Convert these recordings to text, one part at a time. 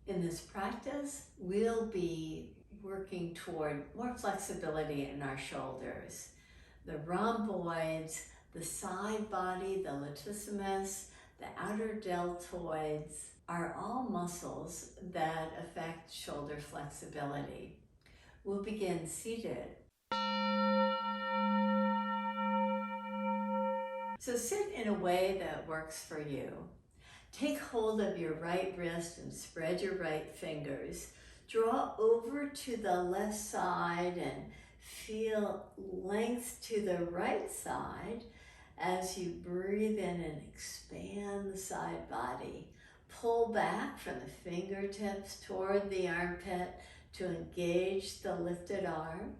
In this practice, we'll be working toward more flexibility in our shoulders. The rhomboids, the side body, the latissimus, the outer deltoids are all muscles that affect shoulder flexibility. We'll begin seated. So sit in a way that works for you. Take hold of your right wrist and spread your right fingers. Draw over to the left side and feel length to the right side as you breathe in and expand the side body. Pull back from the fingertips toward the armpit to engage the lifted arm.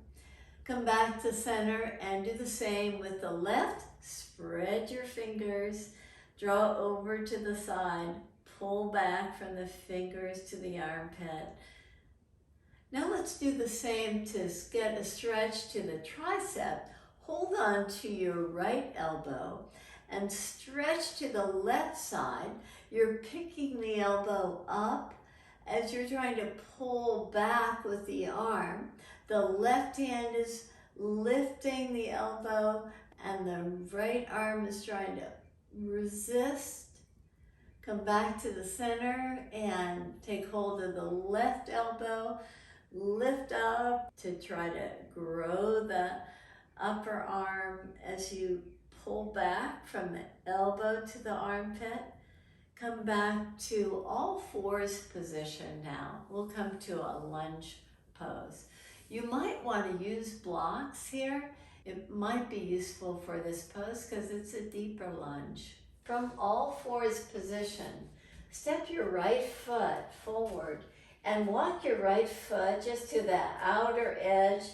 Come back to center and do the same with the left. Spread your fingers. Draw over to the side, pull back from the fingers to the armpit. Now let's do the same to get a stretch to the tricep. Hold on to your right elbow and stretch to the left side. You're picking the elbow up as you're trying to pull back with the arm. The left hand is lifting the elbow and the right arm is trying to resist. Come back to the center and take hold of the left elbow. Lift up to try to grow the upper arm as you pull back from the elbow to the armpit. Come back to all fours position now. We'll come to a lunge pose. You might want to use blocks here. It might be useful for this pose because it's a deeper lunge. From all fours position, step your right foot forward and walk your right foot just to the outer edge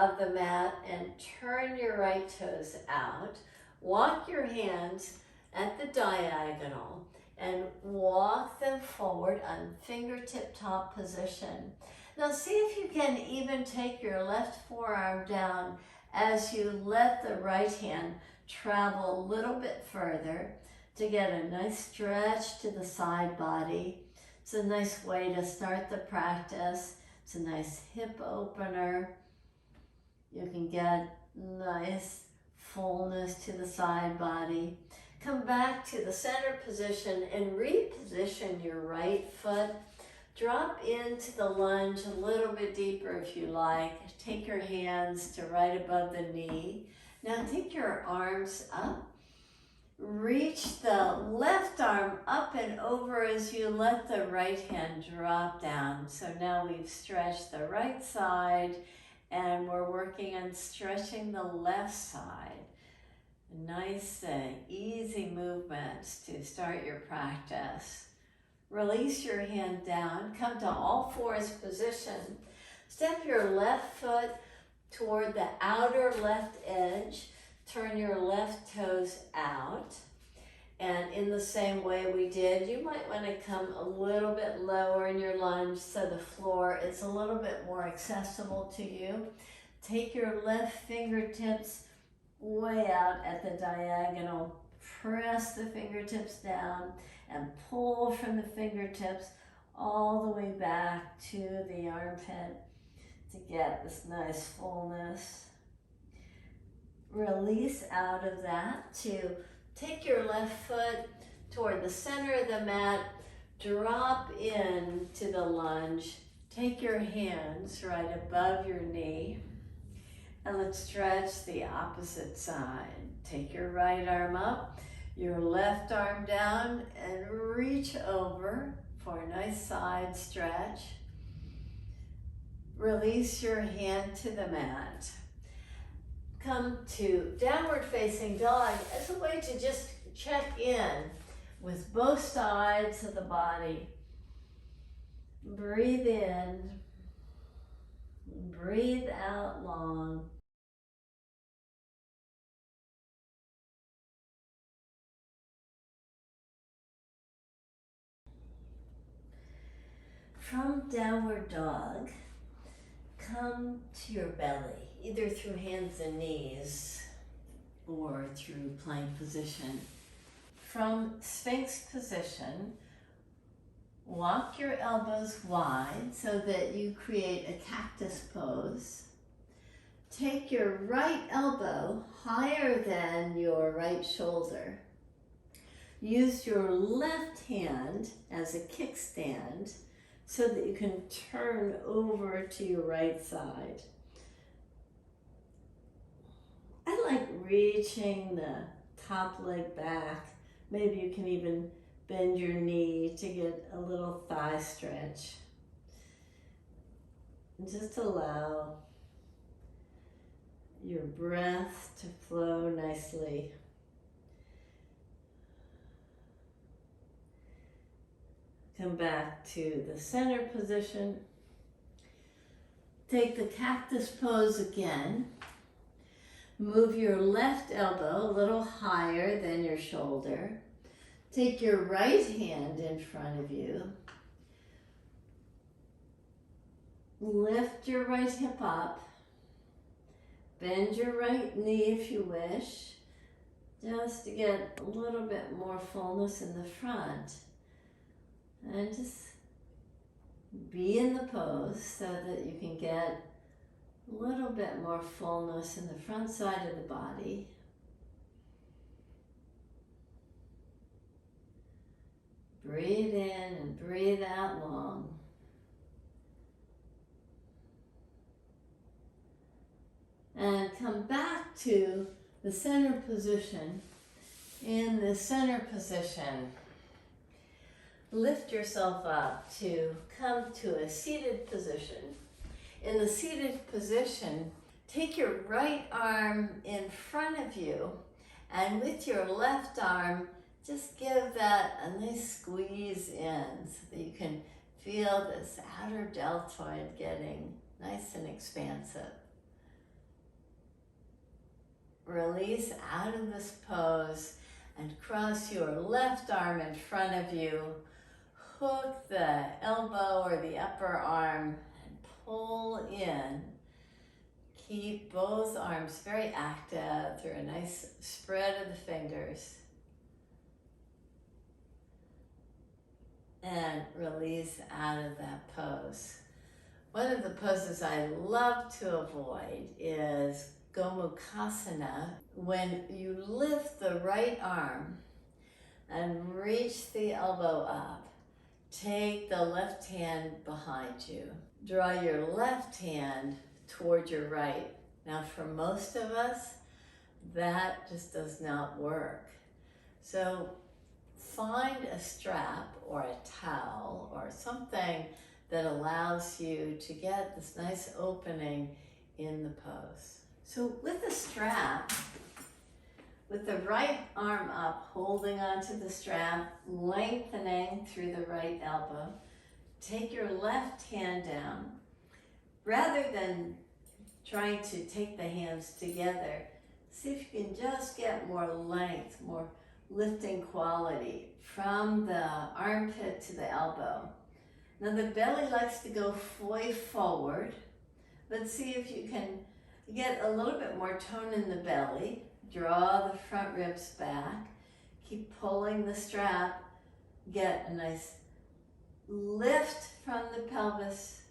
of the mat and turn your right toes out. Walk your hands at the diagonal and walk them forward on fingertip top position. Now see if you can even take your left forearm down as you let the right hand travel a little bit further to get a nice stretch to the side body. It's a nice way to start the practice. It's a nice hip opener. You can get nice fullness to the side body. Come back to the center position and reposition your right foot. Drop into the lunge a little bit deeper if you like. Take your hands to right above the knee. Now take your arms up. Reach the left arm up and over as you let the right hand drop down. So now we've stretched the right side and we're working on stretching the left side. Nice, easy movements to start your practice. Release your hand down, come to all fours position. Step your left foot toward the outer left edge. Turn your left toes out. And in the same way we did, you might want to come a little bit lower in your lunge so the floor is a little bit more accessible to you. Take your left fingertips way out at the diagonal. Press the fingertips down and pull from the fingertips all the way back to the armpit to get this nice fullness. Release out of that to take your left foot toward the center of the mat, drop in to the lunge, take your hands right above your knee, and let's stretch the opposite side. Take your right arm up, your left arm down, and reach over for a nice side stretch. Release your hand to the mat. Come to downward facing dog as a way to just check in with both sides of the body. Breathe in, breathe out long. From downward dog, come to your belly, either through hands and knees or through plank position. From Sphinx position, Walk your elbows wide so that you create a cactus pose. Take your right elbow higher than your right shoulder. Use your left hand as a kickstand so that you can turn over to your right side. I like reaching the top leg back. Maybe you can even bend your knee to get a little thigh stretch. And just allow your breath to flow nicely. Come back to the center position. Take the cactus pose again. Move your left elbow a little higher than your shoulder. Take your right hand in front of you. Lift your right hip up. Bend your right knee if you wish, just to get a little bit more fullness in the front. And just be in the pose so that you can get a little bit more fullness in the front side of the body. Breathe in and breathe out long. And come back to the center position. In the center position, lift yourself up to come to a seated position. In the seated position, take your right arm in front of you, and with your left arm, just give that a nice squeeze in so that you can feel this outer deltoid getting nice and expansive. Release out of this pose and cross your left arm in front of you. Hook the elbow or the upper arm and pull in. Keep both arms very active through a nice spread of the fingers. And release out of that pose. One of the poses I love to avoid is Gomukasana, when you lift the right arm and reach the elbow up. Take the left hand behind you. Draw your left hand toward your right. Now for most of us, that just does not work. So find a strap or a towel or something that allows you to get this nice opening in the pose. So with the strap, with the right arm up, holding onto the strap, lengthening through the right elbow, take your left hand down. Rather than trying to take the hands together, see if you can just get more length, more lifting quality from the armpit to the elbow. Now the belly likes to go way forward, but see if you can get a little bit more tone in the belly. Draw the front ribs back. Keep pulling the strap. Get a nice lift from the pelvis,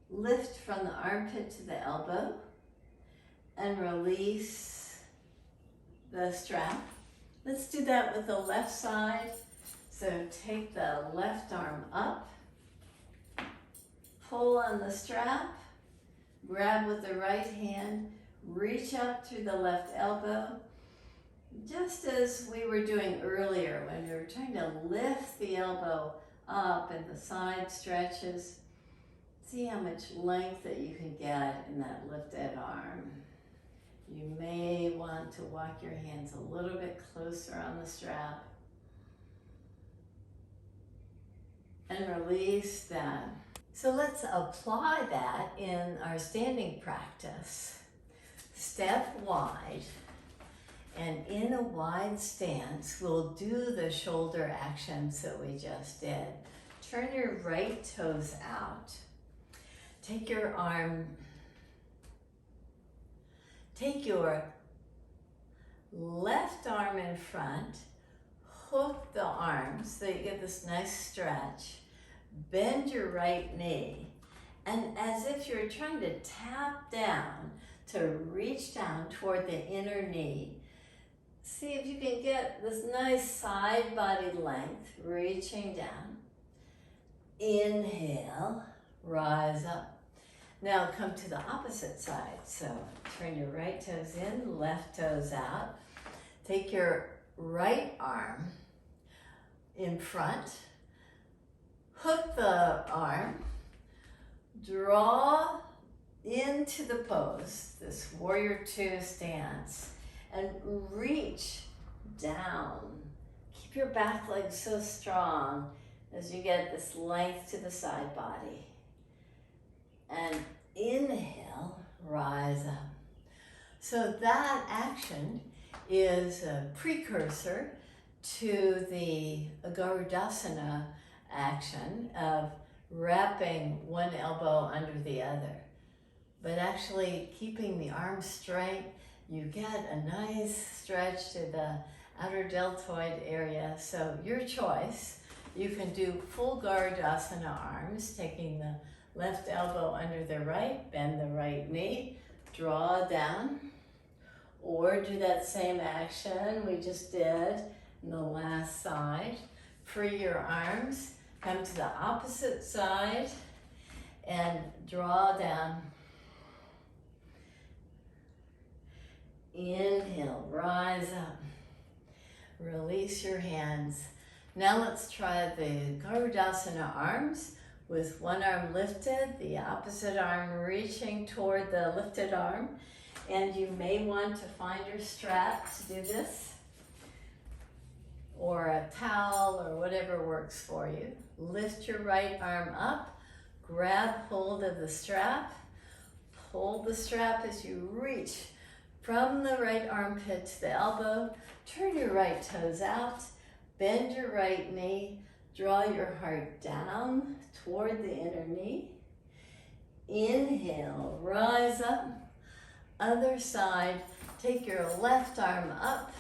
lift from the armpit to the elbow, and release the strap. Let's do that with the left side. So take the left arm up, pull on the strap, grab with the right hand, reach up through the left elbow, just as we were doing earlier when we were trying to lift the elbow up and the side stretches. See how much length that you can get in that lifted arm. You may want to walk your hands a little bit closer on the strap. And release that. So let's apply that in our standing practice. Step wide, and in a wide stance, we'll do the shoulder actions that we just did. Turn your right toes out. Take your arm, take your left arm in front, hook the arms so you get this nice stretch. bend your right knee, and as if you're trying to tap down to reach down toward the inner knee. See if you can get this nice side body length, reaching down. Inhale, rise up. Now come to the opposite side. So turn your right toes in, left toes out. Take your right arm in front. Hook the arm. Draw into the pose, this warrior two stance, and reach down. Keep your back leg so strong as you get this length to the side body. And inhale, rise up. So that action is a precursor to the Garudasana action of wrapping one elbow under the other. But actually keeping the arms straight, you get a nice stretch to the outer deltoid area. So your choice, you can do full Garudasana arms, taking the left elbow under the right, bend the right knee, draw down, or do that same action we just did in the last side. Free your arms, come to the opposite side, and draw down. Inhale, rise up. Release your hands. Now let's try the Garudasana arms with one arm lifted, the opposite arm reaching toward the lifted arm. And you may want to find your strap to do this, or a towel, or whatever works for you. Lift your right arm up, grab hold of the strap, pull the strap as you reach from the right armpit to the elbow. Turn your right toes out, bend your right knee, draw your heart down toward the inner knee. Inhale, rise up. Other side, take your left arm up,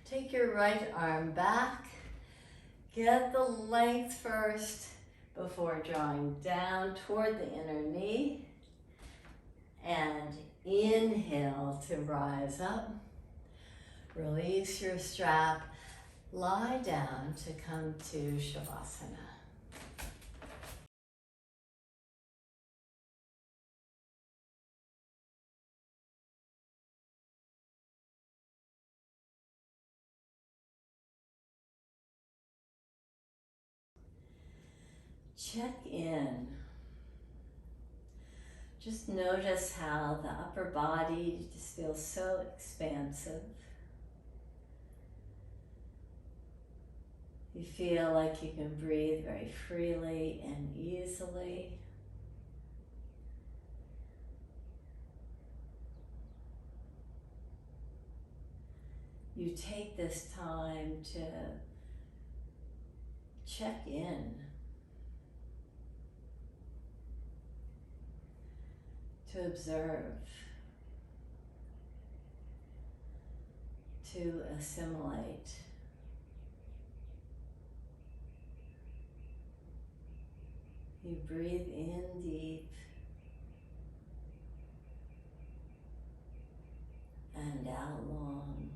take your right arm back. Get the length first before drawing down toward the inner knee. And inhale to rise up. Release your strap. Lie down to come to Savasana. Check in. Just notice how the upper body just feels so expansive. You feel like you can breathe very freely and easily. You take this time to check in, to observe, to assimilate. You breathe in deep and out long.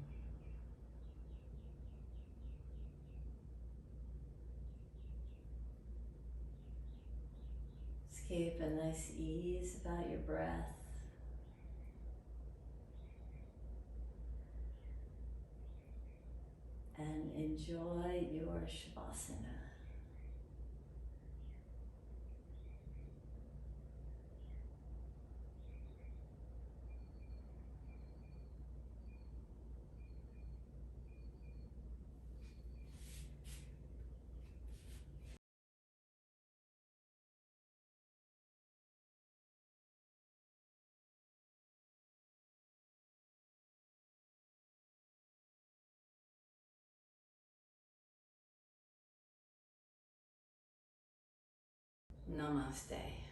Just keep a nice ease about your breath. And enjoy your Savasana. Namaste.